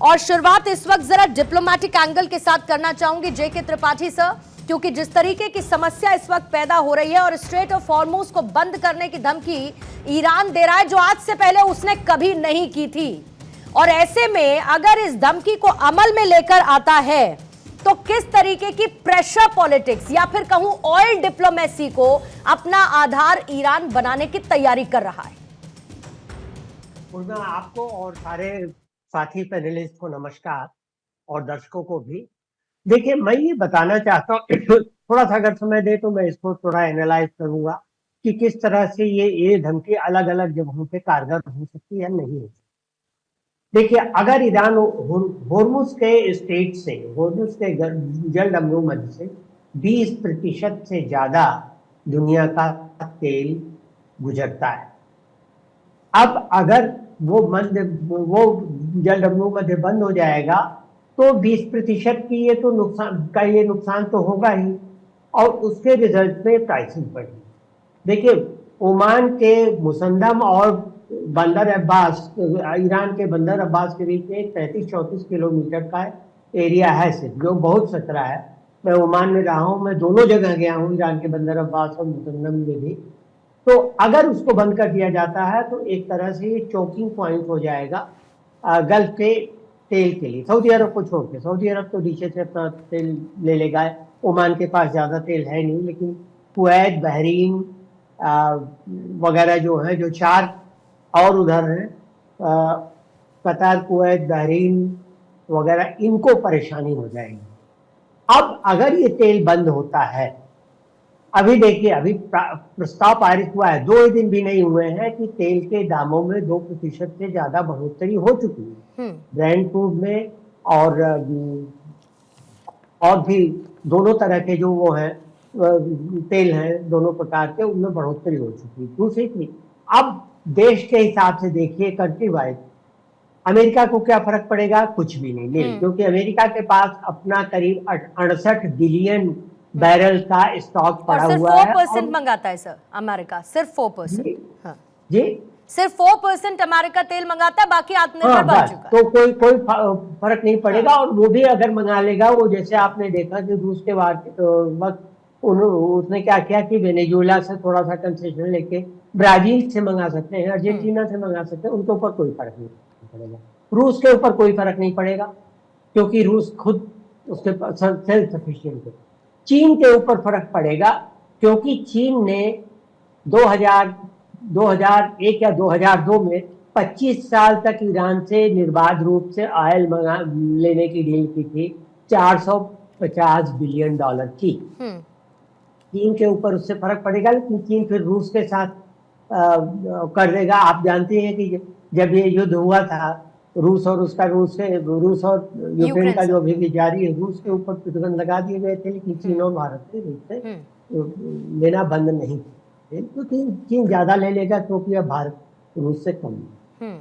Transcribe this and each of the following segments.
और शुरुआत इस वक्त जरा डिप्लोमेटिक एंगल के साथ करना चाहूंगी जेके त्रिपाठी सर, क्योंकि जिस तरीके की समस्या इस वक्त पैदा हो रही है और स्ट्रेट ऑफ हॉर्मुज को बंद करने की धमकी ईरान दे रहा है जो आज से पहले उसने कभी नहीं की थी। और ऐसे में अगर इस धमकी को अमल में लेकर आता है तो किस तरीके की प्रेशर पॉलिटिक्स या फिर कहूं ऑयल डिप्लोमेसी को अपना आधार ईरान बनाने की तैयारी कर रहा है? आपको और सारे साथी पैनलिस्ट को नमस्कार और दर्शकों को भी। देखिए, मैं ये बताना चाहता हूँ थोड़ा सा अगर समय दे तो मैं इसको थोड़ा एनालाइज करूंगा कि किस तरह से ये धमकी अलग अलग जगहों पे कारगर हो सकती है या नहीं हो सकती। देखिए, अगर ईरान होर्मुज के स्टेट से, होर्मुज के जल डमरू मध्य से 20% से ज्यादा दुनिया का तेल गुजरता है। अब अगर वो जल डमरू मध्य बंद हो जाएगा तो 20% की ये नुकसान तो होगा ही, और उसके रिजल्ट में प्राइसेस बढ़ेगी। देखिए, ओमान के मुसंदम और बंदर अब्बास, ईरान के बंदर अब्बास के बीच में 35-34 किलोमीटर का एरिया है सिर्फ, जो बहुत सकरा है। मैं ओमान में रहा हूँ, मैं दोनों जगह गया हूँ, ईरान के बंदर अब्बास और मुसंदम में भी। तो अगर उसको बंद कर दिया जाता है तो एक तरह से ये चोकिंग पॉइंट हो जाएगा गल्फ के तेल के लिए, सऊदी अरब को छोड़ के। सऊदी अरब तो नीचे से अपना तेल ले लेगा, ओमान के पास ज्यादा तेल है नहीं, लेकिन कुवैत, बहरीन वगैरह जो है, जो 4 और उधर है, कतार, कुवैत, बहरीन वगैरह, इनको परेशानी हो जाएगी। अब अगर ये तेल बंद होता है, अभी देखिए, अभी प्रस्ताव पारित हुआ है, 2 दिन भी नहीं हुए हैं कि तेल के दामों में 2% से ज्यादा बढ़ोतरी हो चुकी है। ब्रेंट क्रूड में और भी दोनों तरह के जो वो हैं तेल हैं, दोनों प्रकार के, उनमें बढ़ोतरी हो चुकी है। दूसरी चीज, अब देश के हिसाब से देखिए, कंट्री वाइज अमेरिका को क्या फर्क पड़ेगा? कुछ भी नहीं, क्योंकि अमेरिका के पास अपना करीब 68 बिलियन बैरल का स्टॉक पड़ा हुआ है। 4% मंगाता है सर अमेरिका, सिर्फ 4%। हाँ जी, सिर्फ 4% अमेरिका तेल मंगाता है, बाकी आत्मनिर्भर बन चुका है। तो कोई फर्क नहीं पड़ेगा। और वो भी अगर मंगा लेगा, वो जैसे आपने देखा कि रूस के वक्त उसने क्या किया कि वेनेजुएला से थोड़ा सा कंसेशन लेके ब्राजील से मंगा सकते हैं, अर्जेंटीना से मंगा सकते हैं, उनके ऊपर कोई फर्क नहीं पड़ेगा। रूस के ऊपर कोई फर्क नहीं पड़ेगा, क्योंकि रूस खुद उसके सेल्फ सफिशिएंट है। चीन के ऊपर फर्क पड़ेगा, क्योंकि चीन ने 2001 या 2002 में 25 साल तक ईरान से निर्बाध रूप से ऑयल लेने की डील की थी, $450 बिलियन की। चीन के ऊपर उससे फर्क पड़ेगा, लेकिन चीन फिर रूस के साथ कर देगा। आप जानते हैं कि जब ये युद्ध हुआ था, रूस और यूक्रेन का जो अभी भी जारी है, रूस के ऊपर प्रतिबंध लगा दिए गए थे, लेकिन चीन और भारत ने रूस से लेना बंद नहीं किया। तो चीन ज्यादा ले लेगा, क्योंकि अब भारत रूस से कम है।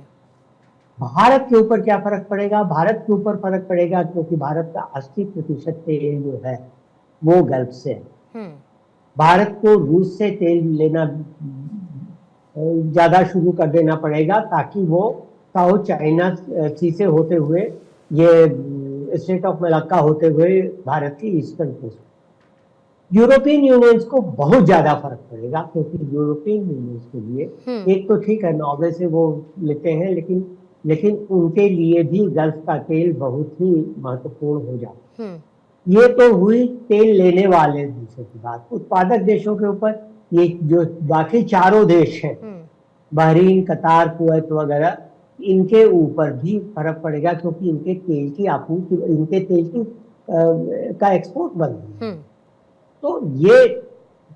भारत के ऊपर क्या फर्क पड़ेगा? भारत के ऊपर फर्क पड़ेगा, क्योंकि भारत का 80% तेल जो है वो गल्फ से है। भारत को रूस से तेल लेना ज्यादा शुरू कर देना पड़ेगा, ताकि वो साउथ चाइना सी से होते हुए, ये स्ट्रेट ऑफ मलक्का होते हुए भारत की ईस्टर्न कोस्ट, यूरोपियन यूनियन को बहुत ज्यादा फर्क पड़ेगा। क्योंकि यूरोपियन यूनियन के लिए एक तो ठीक है, नॉर्वे से वो लेते हैं, लेकिन उनके लिए भी गल्फ का तेल बहुत ही महत्वपूर्ण हो जाता है। ये तो हुई तेल लेने वाले देशों की बात। उत्पादक देशों के ऊपर ये जो बाकी चारों देश हैं, बहरीन, कतार, कुवैत वगैरह, इनके ऊपर भी फर्क पड़ेगा, क्योंकि इनके तेल की आपूर्ति, इनके तेल की का एक्सपोर्ट बंद है। तो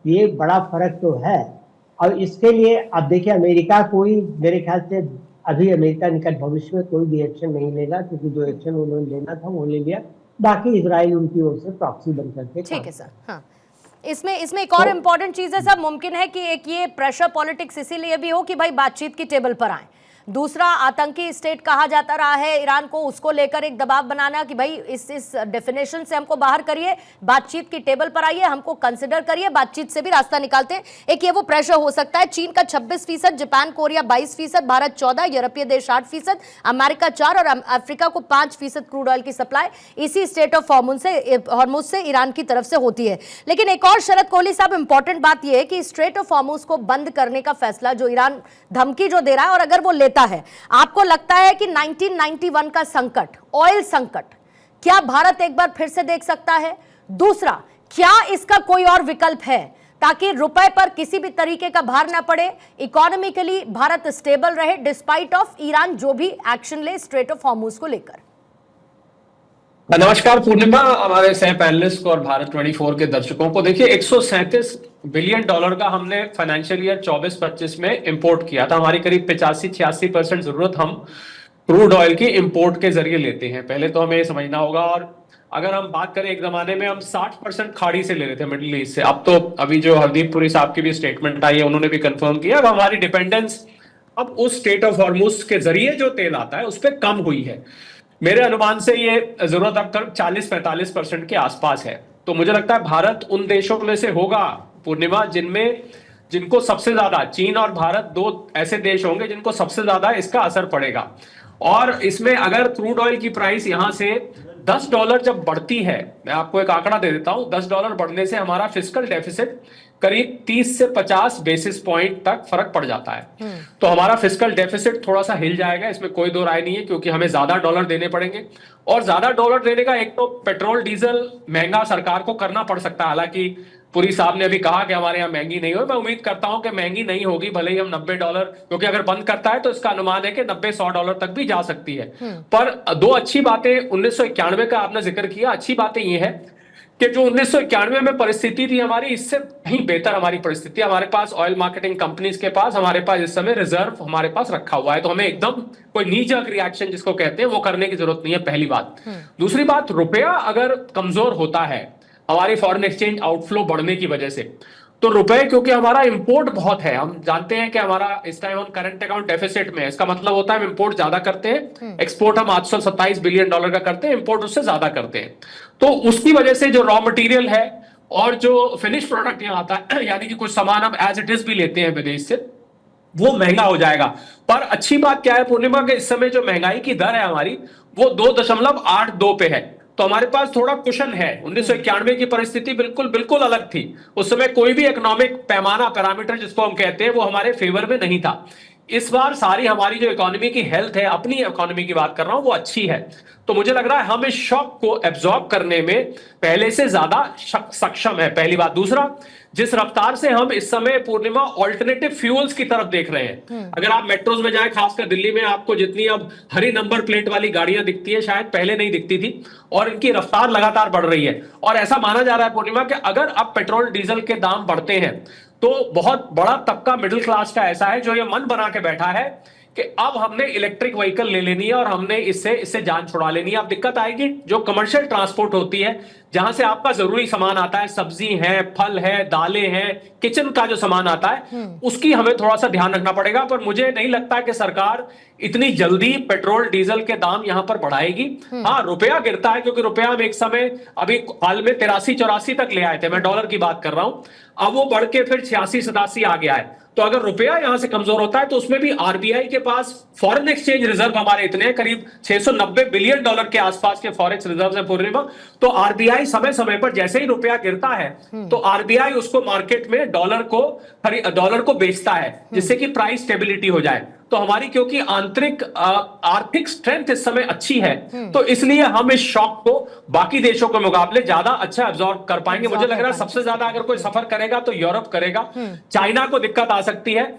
ये बड़ा फर्क तो है। और इसके लिए अब देखिए, अमेरिका कोई, मेरे ख्याल से अभी अमेरिका निकट भविष्य में कोई भी एक्शन नहीं लेगा, क्योंकि जो एक्शन उन्होंने लेना था वो ले लिया। बाकी इजराइल उनकी ओर से प्रॉक्सी बन करके। ठीक है सर। हाँ, इसमें एक और इम्पोर्टेंट चीज है सर, मुमकिन है कि एक ये प्रेशर पॉलिटिक्स इसीलिए भी हो कि भाई बातचीत की टेबल पर आए। दूसरा आतंकी स्टेट कहा जाता रहा है ईरान को, उसको लेकर एक दबाव बनाना कि भाई इस डेफिनेशन से हमको बाहर करिए, बातचीत की टेबल पर आइए, हमको कंसिडर करिए, बातचीत से भी रास्ता निकालते हैं। एक ये वो प्रेशर हो सकता है। चीन का 26%, जापान कोरिया 22%, भारत 14%, यूरोपीय देश 8%, अमेरिका 4% और अफ्रीका को 5% क्रूड ऑयल की सप्लाई इसी स्टेट ऑफ हॉर्मुज से ईरान की तरफ से होती है। लेकिन एक और शरद कोहली साहब, इंपॉर्टेंट बात यह है कि स्ट्रेट ऑफ हॉर्मुज को बंद करने का फैसला जो ईरान धमकी जो दे रहा है, और अगर वो लेता है, आपको लगता है कि 1991 का संकट, ऑयल संकट, क्या भारत एक बार फिर से देख सकता है? दूसरा, क्या इसका कोई और विकल्प है ताकि रुपए पर किसी भी तरीके का भार ना पड़े, इकोनॉमिकली भारत स्टेबल रहे डिस्पाइट ऑफ ईरान जो भी एक्शन ले स्ट्रेट ऑफ हॉर्मुज को लेकर? नमस्कार पूर्णिमा, हमारे सह पैनलिस्ट को और भारत 24 के दर्शकों को। देखिए, 137 बिलियन डॉलर का हमने फाइनेंशियल ईयर 24-25 में इंपोर्ट किया था। हमारी करीब 85-86% जरूरत हम क्रूड ऑयल की इंपोर्ट के जरिए लेते हैं। पहले तो हमें ये समझना होगा। और अगर हम बात करें, एक जमाने में हम 60% खाड़ी से ले रहे थे, मिडिल ईस्ट से। अब तो अभी जो हरदीप पुरी साहब की भी स्टेटमेंट आई है, उन्होंने भी कंफर्म किया, अब हमारी डिपेंडेंस अब उस स्टेट ऑफ हॉर्मुज के जरिए जो तेल आता है उस पर कम हुई है। मेरे अनुमान से ये जरूरत अब तक 40-45% के आसपास है। तो मुझे लगता है भारत उन देशों में से होगा पूर्णिमा जिनको सबसे ज्यादा, चीन और भारत दो ऐसे देश होंगे जिनको सबसे ज्यादा इसका असर पड़ेगा। और इसमें अगर क्रूड ऑयल की प्राइस यहां से $10 जब बढ़ती है, मैं आपको एक आंकड़ा दे देता हूं, $10 बढ़ने से हमारा फिस्कल डेफिसिट करीब 30 से 50 बेसिस पॉइंट तक फर्क पड़ जाता है। तो हमारा फिस्कल डेफिसिट थोड़ा सा हिल जाएगा, इसमें कोई दो राय नहीं है, क्योंकि हमें ज्यादा डॉलर देने पड़ेंगे। और ज्यादा डॉलर देने का एक तो पेट्रोल डीजल महंगा सरकार को करना पड़ सकता है। हालांकि पुरी साहब ने अभी कहा कि हमारे यहाँ महंगी नहीं हो, मैं उम्मीद करता हूं कि महंगी नहीं होगी, भले ही हम $90, क्योंकि अगर बंद करता है तो इसका अनुमान है कि $90-100 तक भी जा सकती है। पर दो अच्छी बातें 1991 का आपने जिक्र किया, अच्छी बातें ये है कि जो 1991 में परिस्थिति थी हमारी, इससे कहीं बेहतर हमारी परिस्थिति। हमारे पास ऑयल मार्केटिंग कंपनीज के पास हमारे पास इस समय रिजर्व हमारे पास रखा हुआ है। तो हमें एकदम कोई नीजक रिएक्शन जिसको कहते हैं वो करने की जरूरत नहीं है, पहली बात। दूसरी बात, रुपया अगर कमजोर होता है हमारी फॉरेन एक्सचेंज आउटफ्लो बढ़ने की वजह से, तो रुपए, क्योंकि हमारा इंपोर्ट बहुत है, हम जानते हैं कि हमारा इस टाइम हम करंट अकाउंट डेफिसिट में है। इसका मतलब होता है हम इंपोर्ट ज्यादा करते हैं, एक्सपोर्ट हम 827 बिलियन डॉलर का करते हैं, इंपोर्ट उससे ज्यादा करते हैं। तो उसकी वजह से जो रॉ मटेरियल है और जो फिनिश प्रोडक्ट यहाँ आता है, यानी कि कुछ सामान हम एज इट इज भी लेते हैं विदेश से, वो महंगा हो जाएगा। पर अच्छी बात क्या है पूर्णिमा, के इस समय जो महंगाई की दर है हमारी वो 2.82 पे है। तो हमारे पास थोड़ा कुशन है। 1991 की परिस्थिति बिल्कुल अलग थी। उस समय कोई भी इकोनॉमिक पैरामीटर जिसको हम कहते हैं वो हमारे फेवर में नहीं था। इस बार सारी हमारी जो इकोनॉमी की हेल्थ है, अपनी इकोनॉमी की बात कर रहा हूं, वो अच्छी है। तो मुझे लग रहा है हम इस शॉक को एब्जॉर्ब करने में पहले से ज्यादा सक्षम है, पहली बात। दूसरा, जिस रफ्तार से हम इस समय पूर्णिमा ऑल्टरनेटिव फ्यूल्स की तरफ देख रहे हैं, अगर आप मेट्रोज में जाएं, खासकर दिल्ली में, आपको जितनी अब हरी नंबर प्लेट वाली गाड़ियां दिखती है शायद पहले नहीं दिखती थी, और इनकी रफ्तार लगातार बढ़ रही है। और ऐसा माना जा रहा है पूर्णिमा कि अगर अब पेट्रोल डीजल के दाम बढ़ते हैं तो बहुत बड़ा तबका मिडिल क्लास का ऐसा है जो ये मन बना के बैठा है कि अब हमने इलेक्ट्रिक व्हीकल ले लेनी है और हमने इससे जान छुड़ा लेनी है। अब दिक्कत आएगी जो कमर्शियल ट्रांसपोर्ट होती है, जहां से आपका जरूरी सामान आता है, सब्जी है, फल है, दालें हैं, किचन का जो सामान आता है, उसकी हमें थोड़ा सा ध्यान रखना पड़ेगा। पर मुझे नहीं लगता कि सरकार इतनी जल्दी पेट्रोल डीजल के दाम यहां पर बढ़ाएगी। हाँ, रुपया गिरता है, क्योंकि रुपया हम एक समय अभी हाल में 83-84 तक ले आए थे, मैं डॉलर की बात कर रहा हूं, अब वो बढ़ के फिर 86-87 आ गया है। तो अगर रुपया यहां से कमजोर होता है तो उसमें भी आरबीआई के पास फॉरेन एक्सचेंज रिजर्व हमारे इतने हैं, करीब 690 बिलियन डॉलर के आसपास के फॉरेक्स रिजर्व है पूर्णिमा। तो आरबीआई समय समय पर जैसे ही रुपया गिरता है तो आरबीआई उसको मार्केट में डॉलर को बेचता है, जिससे कि प्राइस स्टेबिलिटी हो जाए। तो हमारी क्योंकि आर्थिक स्ट्रेंथ इस समय अच्छी है, तो इसलिए हम इस शॉक को बाकी देशों के मुकाबले ज्यादा अच्छा एब्जॉर्ब कर पाएंगे। मुझे लग रहा है सबसे ज्यादा अगर कोई सफर करेगा तो यूरोप करेगा, चाइना को दिक्कत आ सकती है।